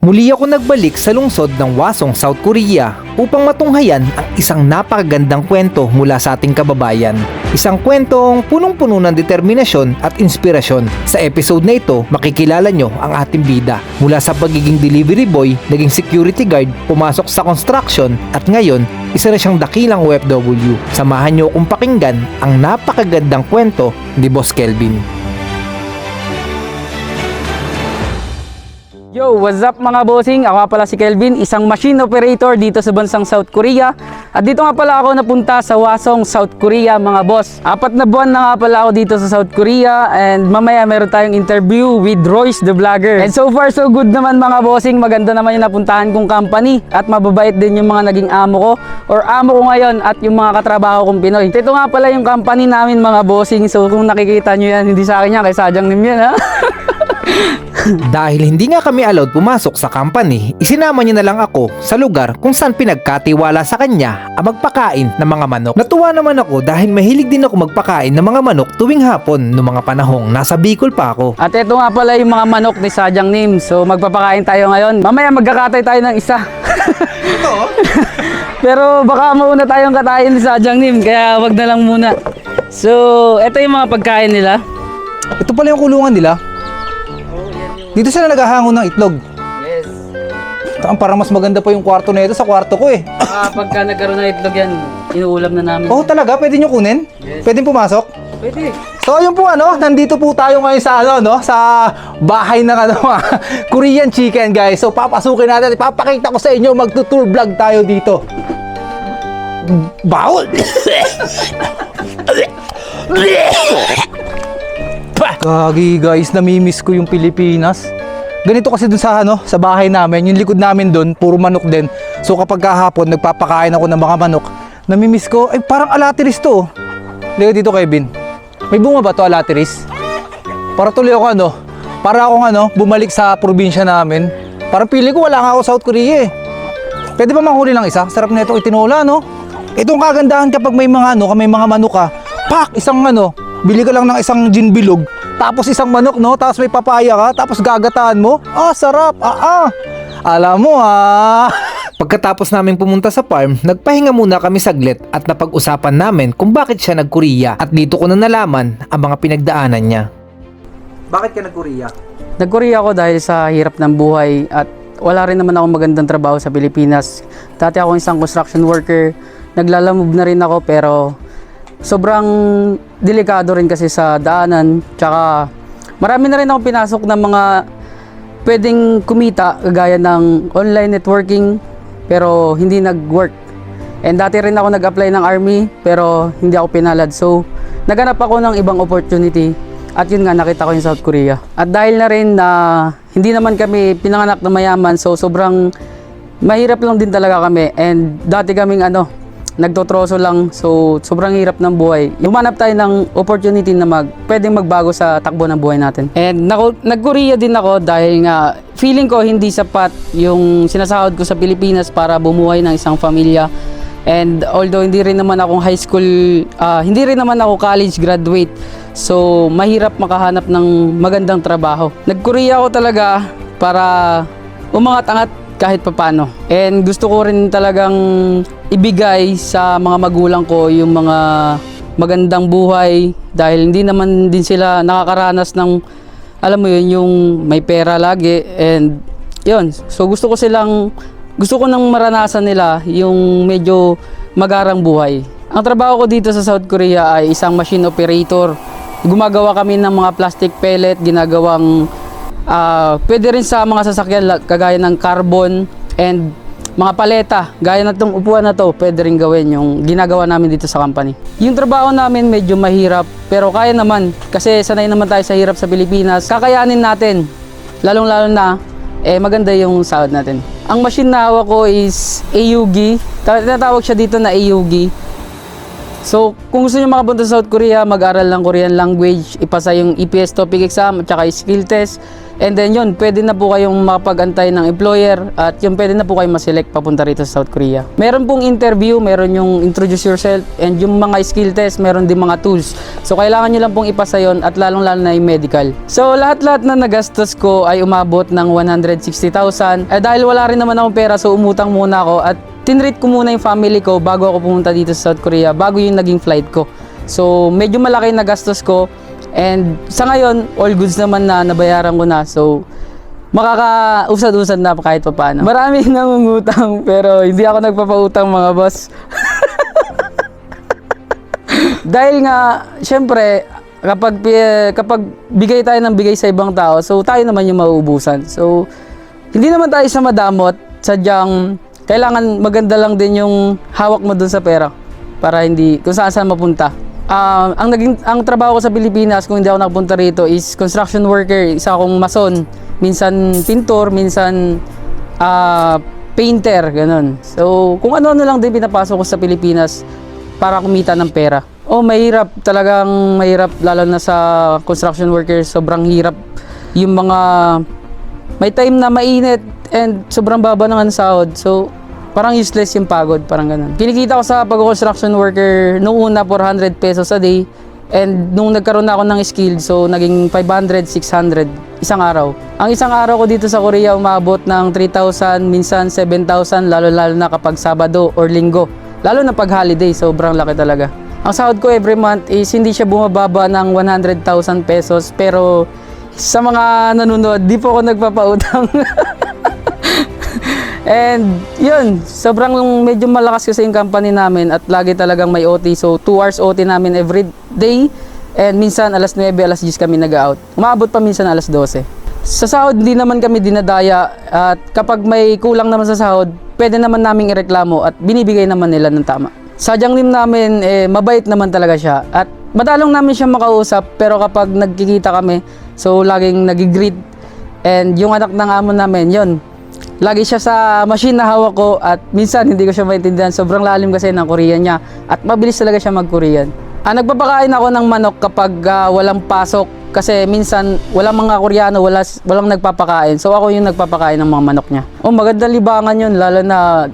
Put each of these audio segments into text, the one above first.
Muli ako nagbalik sa lungsod ng Hwasong, South Korea upang matunghayan ang isang napakagandang kwento mula sa ating kababayan. Isang kwentong punong-puno ng determinasyon at inspirasyon. Sa episode na ito, makikilala nyo ang ating bida. Mula sa pagiging delivery boy, naging security guard, pumasok sa construction at ngayon, isa na siyang dakilang OFW. Samahan nyo akong pakinggan ang napakagandang kwento ni Boss Kelvin. Yo, what's up mga bossing? Ako nga pala si Kelvin, isang machine operator dito sa bansang South Korea. At dito nga pala ako napunta sa Hwasong, South Korea mga boss. 4 na buwan na nga pala ako dito sa South Korea and mamaya meron tayong interview with Royce the Vlogger. And so far so good naman mga bossing, maganda naman yung napuntahan kong company at mababait din yung mga naging amo ko or amo ko ngayon at yung mga katrabaho kong Pinoy. Ito nga pala yung company namin mga bossing, so kung nakikita nyo yan, hindi sa akin yan, kay Sadyang Nim yan ha. Dahil hindi nga kami allowed pumasok sa company, isinama niya na lang ako sa lugar kung saan pinagkatiwala sa kanya ang magpakain ng mga manok. Natuwa naman ako dahil mahilig din ako magpakain ng mga manok tuwing hapon noong mga panahong nasa Bicol pa ako. At ito nga pala yung mga manok ni Sadyang Nim. So magpapakain tayo ngayon. Mamaya magkakatay tayo ng isa. Ito? Pero baka mauna tayong katayin ni Sadyang Nim, kaya wag na lang muna. So ito yung mga pagkain nila. Ito pala yung kulungan nila. Dito sila naghahangon ng itlog. Yes. Parang mas maganda pa yung kwarto na ito sa kwarto ko eh. Pagka nagkaroon ng itlog yan, inuulam na namin. Oh talaga? Pwede nyo kunin? Yes. Pwede pumasok? Pwede. So ayun po nandito po tayo ngayon sa sa bahay ng Korean chicken guys. So papasukin natin, ipapakita ko sa inyo, magtutour vlog tayo dito. Bawal! Gagi guys, namimiss ko yung Pilipinas. Ganito kasi dun sa bahay namin, yung likod namin dun, puro manok din. So kapag kahapon, nagpapakain ako ng mga manok, namimiss ko, ay parang alatiris to. Liga dito Kevin. May bunga ba to alatiris? Para tuloy ako para akong bumalik sa probinsya namin. Parang pili ko wala nga ako South Korea eh. Pwede ba manghuli lang isa? Sarap na ito itinola Itong kagandahan kapag may mga may mga manok ka, pak! Isang bili ka lang ng isang gin bilog, tapos isang manok tapos may papaya ka, tapos gagataan mo. Sarap! Alam mo Pagkatapos naming pumunta sa farm, nagpahinga muna kami saglit at napag-usapan namin kung bakit siya nag-Korea at dito ko na nalaman ang mga pinagdaanan niya. Bakit ka nag-Korea? Nag-Korea ako dahil sa hirap ng buhay at wala rin naman akong magandang trabaho sa Pilipinas. Dati ako isang construction worker, naglalamove na rin ako pero sobrang delikado rin kasi sa daanan. Tsaka marami na rin akong pinasok ng mga pwedeng kumita kagaya ng online networking pero hindi nag-work. And dati rin ako nag-apply ng army pero hindi ako pinalad. So naghanap ako ng ibang opportunity at yun nga nakita ko yung South Korea. At dahil na rin na hindi naman kami pinanganak na mayaman, so sobrang mahirap lang din talaga kami. And dati kaming nagtotroso lang, so sobrang hirap ng buhay. Humanap tayo ng opportunity na pwedeng magbago sa takbo ng buhay natin. And nag-Korea din ako dahil nga feeling ko hindi sapat yung sinasahod ko sa Pilipinas para bumuhay ng isang pamilya. And although hindi rin naman ako high school, hindi rin naman ako college graduate, so mahirap makahanap ng magandang trabaho. Nag-Korea ako talaga para umangat-angat kahit papano. And gusto ko rin talagang ibigay sa mga magulang ko yung mga magandang buhay dahil hindi naman din sila nakakaranas ng, alam mo yun, yung may pera lagi. And yun, so gusto ko nang maranasan nila yung medyo magarang buhay. Ang trabaho ko dito sa South Korea ay isang machine operator. Gumagawa kami ng mga plastic pellet, ginagawang pwede rin sa mga sasakyan kagaya ng carbon and mga paleta. Gaya na itong upuan na to, pwede rin gawin yung ginagawa namin dito sa company. Yung trabaho namin medyo mahirap pero kaya naman kasi sanay naman tayo sa hirap sa Pilipinas. Kakayanin natin, lalong-lalo na maganda yung sahod natin. Ang machine na hawak ko is AUG. Tinatawag siya dito na AUG. So, kung gusto niyo makapunta sa South Korea, mag-aral ng Korean language, ipasa yung EPS topic exam at saka skill test. And then yun, pwede na po kayong makapag-antay ng employer at yun, pwede na po kayong ma-select papunta rito sa South Korea. Meron pong interview, meron yung introduce yourself, and yung mga skill test, meron din mga tools. So kailangan nyo lang pong ipasa yun at lalong-lalo na yung medical. So lahat-lahat na nagastos ko ay umabot ng 160,000. Dahil wala rin naman akong pera, so umutang muna ako at tinreat ko muna yung family ko bago ako pumunta dito sa South Korea, bago yung naging flight ko. So medyo malaki na gastos ko. And sa ngayon, all goods naman na nabayaran ko na. So, makakausad-usad na kahit pa paano. Maraming nangungutang pero hindi ako nagpapautang mga boss. Dahil nga, syempre, kapag bigay tayo ng bigay sa ibang tao, so tayo naman yung mauubusan. So, hindi naman tayo sa madamot. Sadyang, kailangan maganda lang din yung hawak mo dun sa pera para hindi, kung saan mapunta. Ang trabaho ko sa Pilipinas kung hindi ako nakapunta rito is construction worker, isa akong mason, minsan pintor, minsan painter, ganun. So, kung ano-ano lang din pinapasok ko sa Pilipinas para kumita ng pera. Mahirap, talagang mahirap, lalo na sa construction workers, sobrang hirap. Yung mga, may time na mainit and sobrang baba ng sahod. So, parang useless yung pagod, parang ganun. Kinikita ko sa pag-construction worker nung una 400 pesos a day, and nung nagkaroon na ako ng skill, so naging 500, 600 isang araw. Ang isang araw ko dito sa Korea umabot ng 3,000, minsan 7,000, lalo-lalo na kapag Sabado or Linggo. Lalo na pag holiday, sobrang laki talaga. Ang sahod ko every month is hindi siya bumababa ng 100,000 pesos, pero sa mga nanonood, di po ako nagpapautang. And yun, sobrang medyo malakas kasi yung company namin at lagi talagang may OT. So 2 hours OT namin every day, and minsan alas 9, alas 10 kami nag-out. Umabot pa minsan alas 12. Sa sahod hindi naman kami dinadaya, at kapag may kulang naman sa sahod, pwede naman naming ireklamo at binibigay naman nila ng tama. Sadyang nim namin, mabait naman talaga siya at madalong namin siya makausap, pero kapag nagkikita kami, so laging nag-greet. And yung anak ng amo namin, yun, lagi siya sa machine na hawak ko at minsan hindi ko siya maintindihan. Sobrang lalim kasi ng Korean niya at mabilis talaga siya mag-Korean. Nagpapakain ako ng manok kapag walang pasok kasi minsan walang mga Koreano, walang nagpapakain. So ako yung nagpapakain ng mga manok niya. Magandang libangan yun, lalo na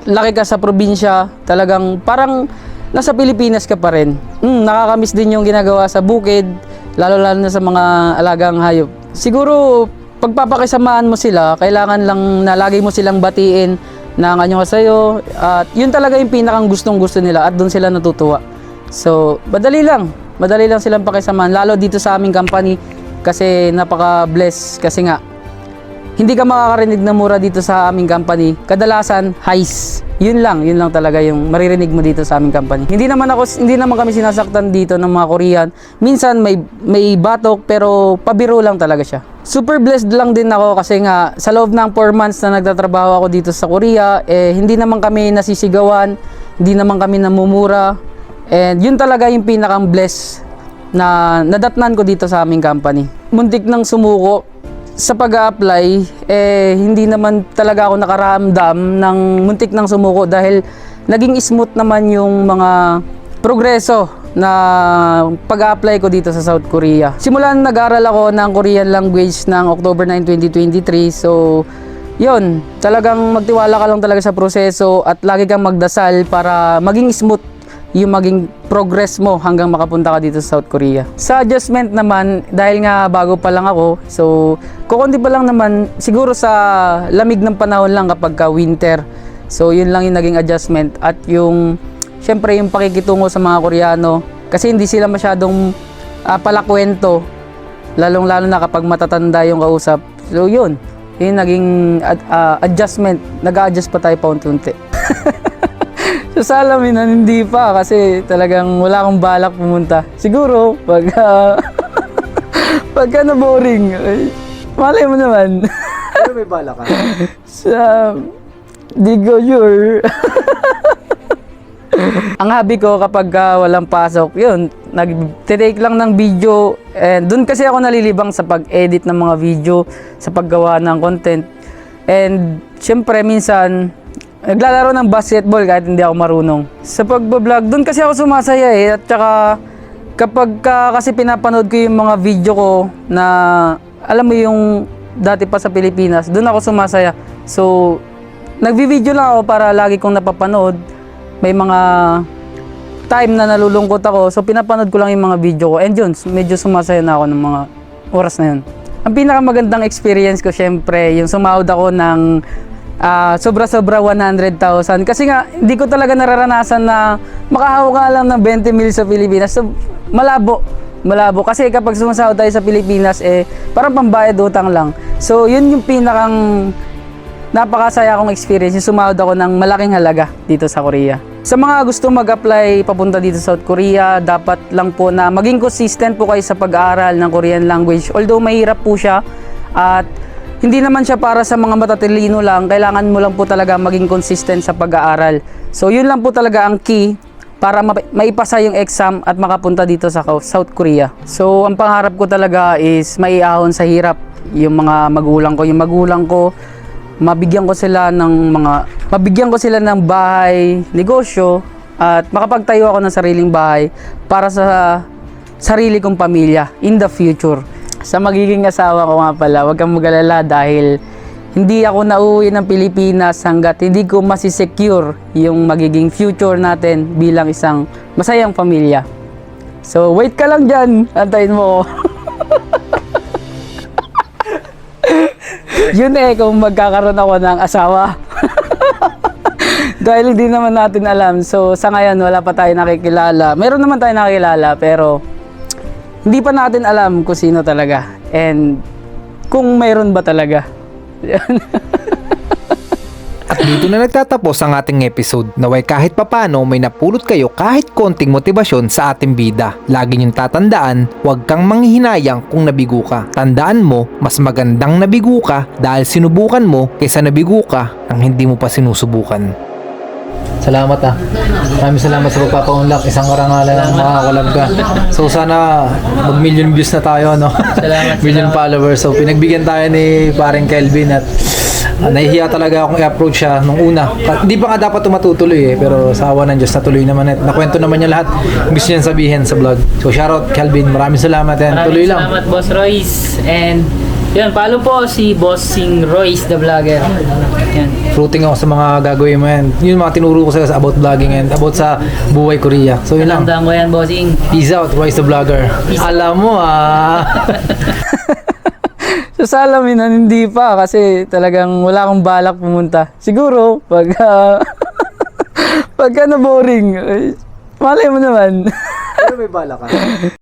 laki ka sa probinsya, talagang parang nasa Pilipinas ka pa rin. Nakakamiss din yung ginagawa sa bukid, lalo-lalo na sa mga alagang hayop. Siguro pagpapakisamahan mo sila, kailangan lang na lagi mo silang batiin na anyo ka sa'yo, at yun talaga yung pinakang gustong-gusto nila at doon sila natutuwa. So, madali lang silang pakisamahan, lalo dito sa aming company kasi napaka-bless kasi nga hindi ka makakarinig na mura dito sa aming company. Kadalasan, highs. Yun lang talaga yung maririnig mo dito sa aming company. Hindi naman kami sinasaktan dito ng mga Korean. Minsan may batok pero pabiro lang talaga siya. Super blessed lang din ako kasi nga sa loob ng 4 months na nagtatrabaho ako dito sa Korea, hindi naman kami nasisigawan, hindi naman kami namumura. And yun talaga yung pinakang bless na nadatnan ko dito sa aming company. Muntik nang sumuko sa pag-a-apply, hindi naman talaga ako nakaramdam ng muntik nang sumuko dahil naging smooth naman yung mga progreso na pag-a-apply ko dito sa South Korea. Simulan nag-aral ako ng Korean language ng October 9, 2023. So, yun, talagang magtiwala ka lang talaga sa proseso at lagi kang magdasal para maging smooth yung maging progress mo hanggang makapunta ka dito sa South Korea. Sa adjustment naman, dahil nga bago pa lang ako, so kukunti pa lang naman, siguro sa lamig ng panahon lang kapag ka winter. So yun lang yung naging adjustment at yung syempre yung pakikitungo sa mga Koreano kasi hindi sila masyadong palakwento, lalong-lalo na kapag matatanda yung kausap. So yun naging adjustment, nag-a-adjust pa tayo paunti-unti. Sa Salaminan, hindi pa kasi talagang wala akong balak pumunta. Siguro, pagka na-boring, malay mo naman. Ano may bala ka? Di ko sure. Ang hobby ko kapag walang pasok, yun, nag-take lang ng video. And doon kasi ako nalilibang sa pag-edit ng mga video, sa paggawa ng content. And syempre, minsan, naglalaro ng basketball kahit hindi ako marunong. Sa pagbablog, doon kasi ako sumasaya at saka kapag kasi pinapanood ko yung mga video ko na alam mo yung dati pa sa Pilipinas, doon ako sumasaya. So, nagvi-video lang ako para lagi kong napapanood. May mga time na nalulungkot ako, so pinapanood ko lang yung mga video ko. And yun, medyo sumasaya na ako ng mga oras na yun. Ang pinakamagandang experience ko, syempre, yung sumahod ako ng sobra-sobra 100,000. Kasi nga, hindi ko talaga nararanasan na makahawak ka lang ng 20 mil sa Pilipinas. So, malabo. Kasi kapag sumasahod tayo sa Pilipinas, parang pambayad utang lang. So, yun yung pinakang napakasaya kong experience. Yung sumahod ako ng malaking halaga dito sa Korea. Sa mga gusto mag-apply papunta dito sa South Korea, dapat lang po na maging consistent po kayo sa pag-aaral ng Korean language. Although mahirap po siya at hindi naman siya para sa mga matatalino lang, kailangan mo lang po talaga maging consistent sa pag-aaral. So yun lang po talaga ang key para maipasa yung exam at makapunta dito sa South Korea. So ang pangarap ko talaga is maiahon sa hirap yung mga magulang ko. Yung magulang ko, mabigyan ko sila ng bahay, negosyo, at makapagtayo ako ng sariling bahay para sa sarili kong pamilya in the future. Sa magiging asawa ko nga pala, huwag kang mag-alala dahil hindi ako nauwi ng Pilipinas hanggat hindi ko masisecure yung magiging future natin bilang isang masayang pamilya. So wait ka lang dyan, antayin mo. Yun kung magkakaroon ako ng asawa. Dahil hindi naman natin alam. So sa ngayon wala pa tayo nakikilala. Meron naman tayo nakikilala pero hindi pa natin alam kung sino talaga. And kung meron ba talaga. At dito na nagtatapos ang ating episode. Naway kahit papano may napulot kayo kahit konting motibasyon sa ating bida. Lagi niyong tatandaan, huwag kang manghihinayang kung nabigo ka. Tandaan mo, mas magandang nabigo ka dahil sinubukan mo kaysa nabigo ka ang hindi mo pa sinusubukan. Salamat Maraming salamat sa pagpapa-unlock. Isang karangalan ang makakalab ka. So sana mag-million views na tayo, no? Million followers. So pinagbigyan tayo ni paring Kelvin at nahihiya talaga akong i-approach siya nung una. Hindi pa nga dapat matutuloy pero sa awa ng Diyos natuloy naman at nakwento naman niya lahat gusto niyan sabihin sa vlog. So shoutout Kelvin, maraming salamat and tuloy lang. Salamat Boss Royce and yun, follow po si Bossing Royce the Vlogger. Yan. Fruiting ako sa mga gagawin mo yan. Yun mga tinuro ko sa'yo about vlogging and about sa buhay Korea. So yun lang. Tandaan ko yan, Bossing. Peace out, Royce the Vlogger. Alam mo Sa Salaminan, hindi pa kasi talagang wala akong balak pumunta. Siguro, pagka na boring, malay mo naman. Pero may bala ka.